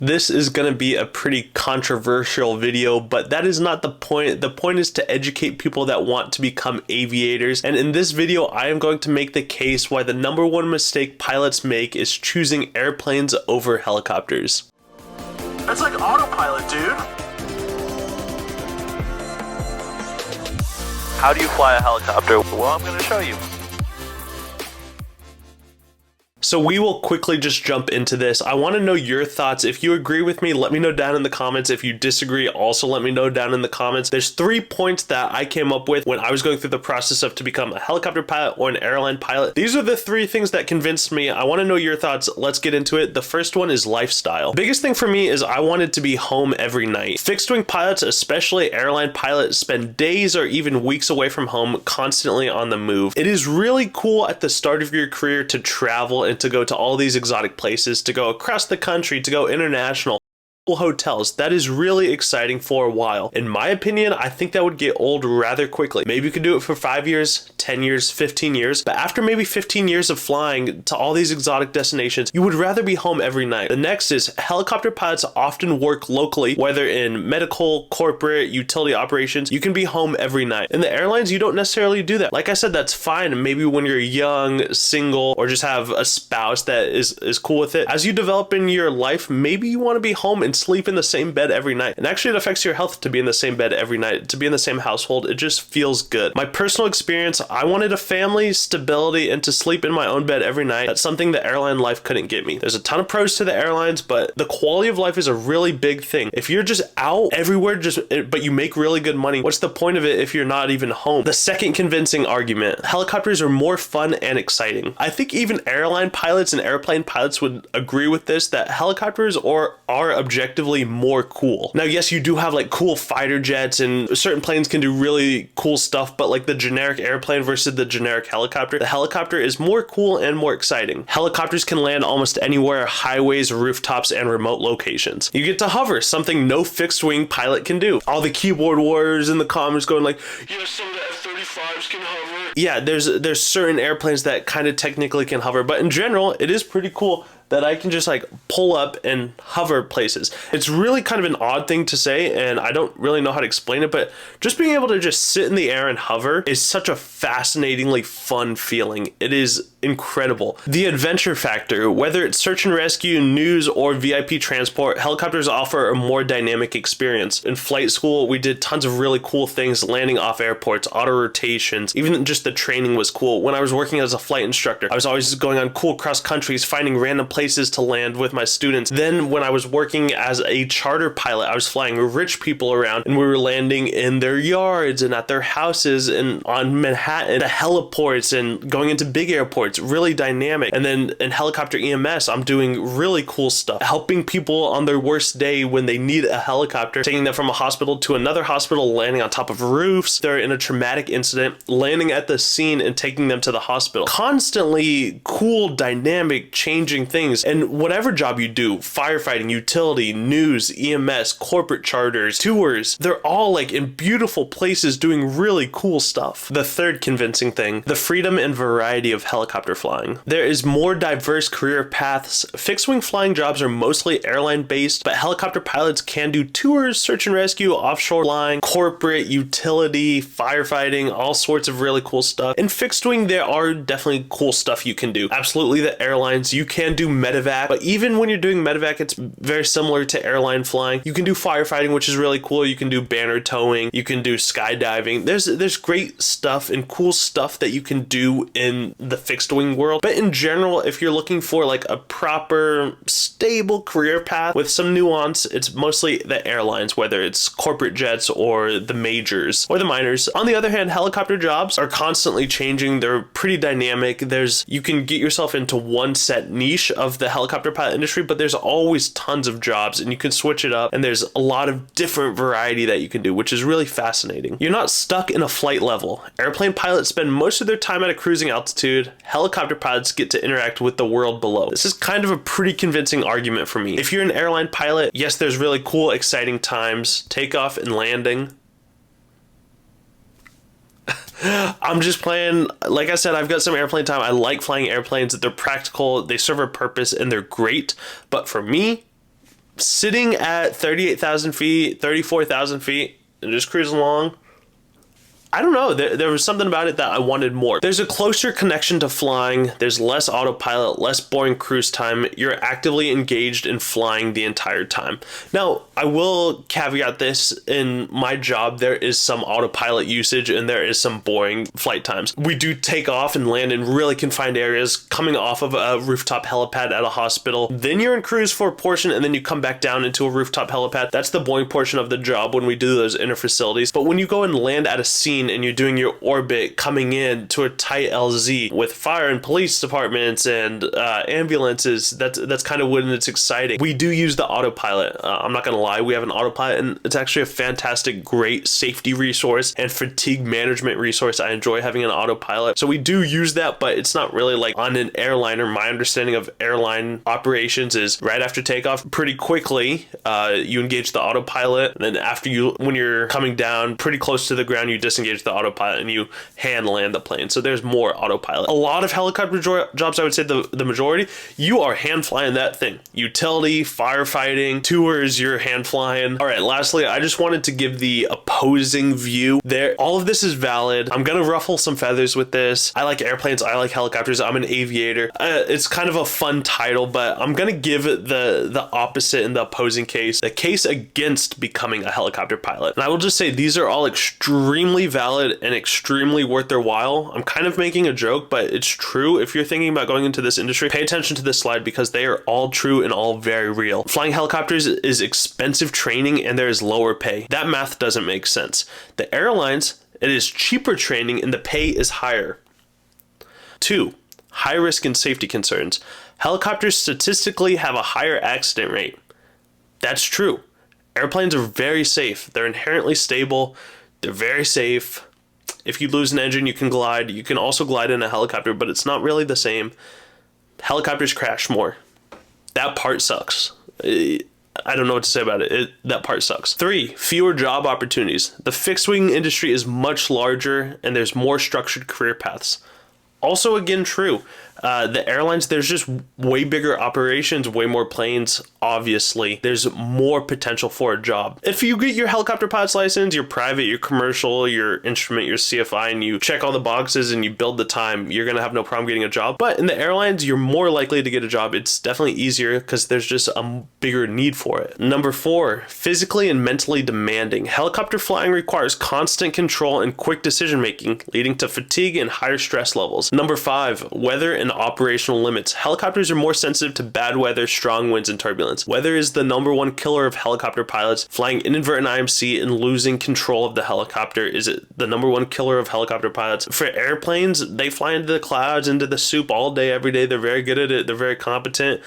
This is going to be a pretty controversial video, but that is not the point. The point is to educate people that want to become aviators. And in this video, I am going to make the case why the #1 mistake pilots make is choosing airplanes over helicopters. That's like autopilot, dude. How do you fly a helicopter? Well, I'm going to show you. So we will quickly just jump into this. I want to know your thoughts. If you agree with me, let me know down in the comments. If you disagree, also let me know down in the comments. There's 3 points that I came up with when I was going through the process of to become a helicopter pilot or an airline pilot. These are the 3 things that convinced me. I want to know your thoughts. Let's get into it. The first one is lifestyle. Biggest thing for me is I wanted to be home every night. Fixed wing pilots, especially airline pilots, spend days or even weeks away from home, constantly on the move. It is really cool at the start of your career to travel and to go to all these exotic places, to go across the country, to go international. Hotels. That is really exciting for a while. In my opinion, I think that would get old rather quickly. Maybe you could do it for 5 years, 10 years, 15 years, but after maybe 15 years of flying to all these exotic destinations, you would rather be home every night. The next is helicopter pilots often work locally, whether in medical, corporate, utility operations. You can be home every night. In the airlines, you don't necessarily do that. Like I said, that's fine. Maybe when you're young, single, or just have a spouse that is cool with it. As you develop in your life, maybe you want to be home and sleep in the same bed every night. And actually, it affects your health to be in the same bed every night, to be in the same household. It just feels good. My personal experience, I wanted a family, stability, and to sleep in my own bed every night. That's something the airline life couldn't get me. There's a ton of pros to the airlines, but the quality of life is a really big thing. If you're just out everywhere, but you make really good money, what's the point of it if you're not even home? The second convincing argument, helicopters are more fun and exciting. I think even airline pilots and airplane pilots would agree with this, that helicopters are objectively more cool. Now, yes, you do have like cool fighter jets and certain planes can do really cool stuff, but like the generic airplane versus the generic helicopter, the helicopter is more cool and more exciting. Helicopters can land almost anywhere, highways, rooftops, and remote locations. You get to hover, something no fixed wing pilot can do. All the keyboard warriors in the comments going like, yeah, some of the F-35s can hover. Yeah, there's certain airplanes that kind of technically can hover, but in general, it is pretty cool that I can just like pull up and hover places. It's really kind of an odd thing to say, and I don't really know how to explain it, but just being able to just sit in the air and hover is such a fascinatingly fun feeling. It is incredible. The adventure factor, whether it's search and rescue, news, or VIP transport, helicopters offer a more dynamic experience. In flight school, we did tons of really cool things, landing off airports, auto rotations, even just the training was cool. When I was working as a flight instructor, I was always going on cool cross countries, finding random places to land with my students. Then when I was working as a charter pilot, I was flying rich people around and we were landing in their yards and at their houses and on Manhattan, the heliports, and going into big airports, really dynamic. And then in helicopter EMS, I'm doing really cool stuff, helping people on their worst day when they need a helicopter, taking them from a hospital to another hospital, landing on top of roofs. They're in a traumatic incident, landing at the scene and taking them to the hospital. Constantly cool, dynamic, changing things. And whatever job you do, firefighting, utility, news, EMS, corporate charters, tours, they're all like in beautiful places doing really cool stuff. The third convincing thing, the freedom and variety of helicopter flying. There is more diverse career paths. Fixed wing flying jobs are mostly airline based, but helicopter pilots can do tours, search and rescue, offshore flying, corporate, utility, firefighting, all sorts of really cool stuff. In fixed wing, there are definitely cool stuff you can do. Absolutely, the airlines, you can do medevac, but even when you're doing medevac, it's very similar to airline flying. You can do firefighting, which is really cool. You can do banner towing, you can do skydiving. There's great stuff and cool stuff that you can do in the fixed wing world. But in general, if you're looking for like a proper, stable career path with some nuance, it's mostly the airlines, whether it's corporate jets or the majors or the minors. On the other hand, helicopter jobs are constantly changing. They're pretty dynamic. You can get yourself into one set niche of the helicopter pilot industry, but there's always tons of jobs and you can switch it up, and there's a lot of different variety that you can do, which is really fascinating. You're not stuck in a flight level. Airplane pilots spend most of their time at a cruising altitude. Helicopter pilots get to interact with the world below. This is kind of a pretty convincing argument for me. If you're an airline pilot, yes, there's really cool, exciting times, takeoff and landing. I'm just playing. Like I said, I've got some airplane time. I like flying airplanes. They're practical, they serve a purpose, and they're great. But for me, sitting at 38,000 feet, 34,000 feet, and just cruising along, I don't know, there was something about it that I wanted more. There's a closer connection to flying, there's less autopilot, less boring cruise time, you're actively engaged in flying the entire time. Now, I will caveat this, in my job there is some autopilot usage and there is some boring flight times. We do take off and land in really confined areas, coming off of a rooftop helipad at a hospital, then you're in cruise for a portion and then you come back down into a rooftop helipad. That's the boring portion of the job when we do those inter facilities. But when you go and land at a scene and you're doing your orbit coming in to a tight LZ with fire and police departments and ambulances, that's kind of when it's exciting. We do use the autopilot. I'm not gonna lie, we have an autopilot and it's actually a fantastic, great safety resource and fatigue management resource. I enjoy having an autopilot. So we do use that, but it's not really like on an airliner. My understanding of airline operations is right after takeoff, pretty quickly, you engage the autopilot. And then when you're coming down pretty close to the ground, you disengage the autopilot and you hand land the plane. So there's more autopilot. A lot of helicopter jobs, I would say the majority, you are hand flying that thing. Utility, firefighting, tours, you're hand flying. All right, lastly, I just wanted to give the opposing view there. All of this is valid. I'm gonna ruffle some feathers with this. I like airplanes, I like helicopters, I'm an aviator. It's kind of a fun title, but I'm gonna give it the opposite in the opposing case, the case against becoming a helicopter pilot. And I will just say these are all extremely valid and extremely worth their while. I'm kind of making a joke, but it's true. If you're thinking about going into this industry, pay attention to this slide because they are all true and all very real. Flying helicopters is expensive training and there is lower pay. That math doesn't make sense. The airlines, it is cheaper training and the pay is higher. 2, high risk and safety concerns. Helicopters statistically have a higher accident rate. That's true. Airplanes are very safe. They're inherently stable. They're very safe. If you lose an engine, you can glide. You can also glide in a helicopter, but it's not really the same. Helicopters crash more. That part sucks. I don't know what to say about it. That part sucks. 3, fewer job opportunities. The fixed wing industry is much larger and there's more structured career paths. Also, again, true. The airlines, there's just way bigger operations, way more planes, obviously. There's more potential for a job. If you get your helicopter pilot's license, your private, your commercial, your instrument, your CFI, and you check all the boxes and you build the time, you're gonna have no problem getting a job. But in the airlines, you're more likely to get a job. It's definitely easier because there's just a bigger need for it. Number 4, physically and mentally demanding. Helicopter flying requires constant control and quick decision making, leading to fatigue and higher stress levels. Number 5, weather and operational limits. Helicopters are more sensitive to bad weather, strong winds, and turbulence. Weather is the #1 killer of helicopter pilots. Flying inadvertent IMC and losing control of the helicopter is the #1 killer of helicopter pilots. For airplanes, they fly into the clouds, into the soup all day, every day. They're very good at it. They're very competent.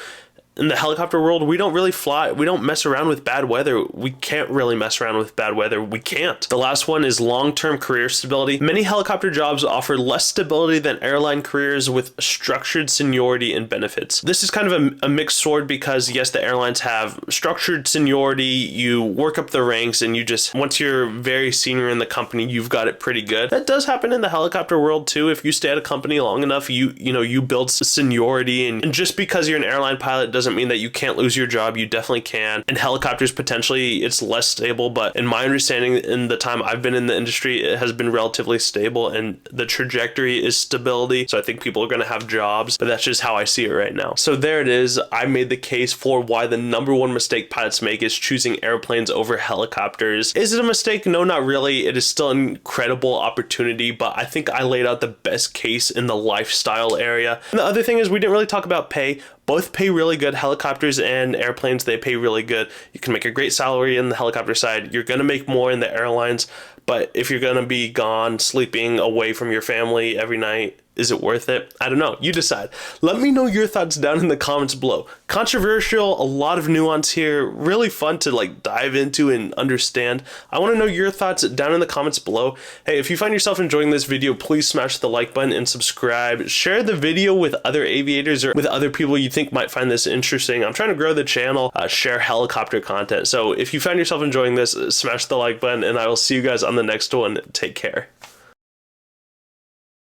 In the helicopter world, we don't really fly. We don't mess around with bad weather. We can't really mess around with bad weather. We can't. The last one is long-term career stability. Many helicopter jobs offer less stability than airline careers with structured seniority and benefits. This is kind of a mixed sword because yes, the airlines have structured seniority. You work up the ranks and you just, once you're very senior in the company, you've got it pretty good. That does happen in the helicopter world too. If you stay at a company long enough, you build seniority, and just because you're an airline pilot doesn't mean that you can't lose your job. You definitely can. And helicopters, potentially it's less stable, but in my understanding, in the time I've been in the industry, it has been relatively stable and the trajectory is stability. So I think people are going to have jobs, but that's just how I see it right now. So there it is. I made the case for why the #1 mistake pilots make is choosing airplanes over helicopters. Is it a mistake? No, not really. It is still an incredible opportunity, but I think I laid out the best case in the lifestyle area. And the other thing is we didn't really talk about pay. Both pay really good. Helicopters and airplanes, they pay really good. You can make a great salary in the helicopter side. You're going to make more in the airlines, but if you're going to be gone, sleeping away from your family every night, is it worth it? I don't know. You decide. Let me know your thoughts down in the comments below. Controversial, a lot of nuance here. Really fun to dive into and understand. I want to know your thoughts down in the comments below. Hey, if you find yourself enjoying this video, please smash the like button and subscribe. Share the video with other aviators or with other people you think might find this interesting. I'm trying to grow the channel, share helicopter content. So if you find yourself enjoying this, smash the like button, and I will see you guys on the next one. Take care.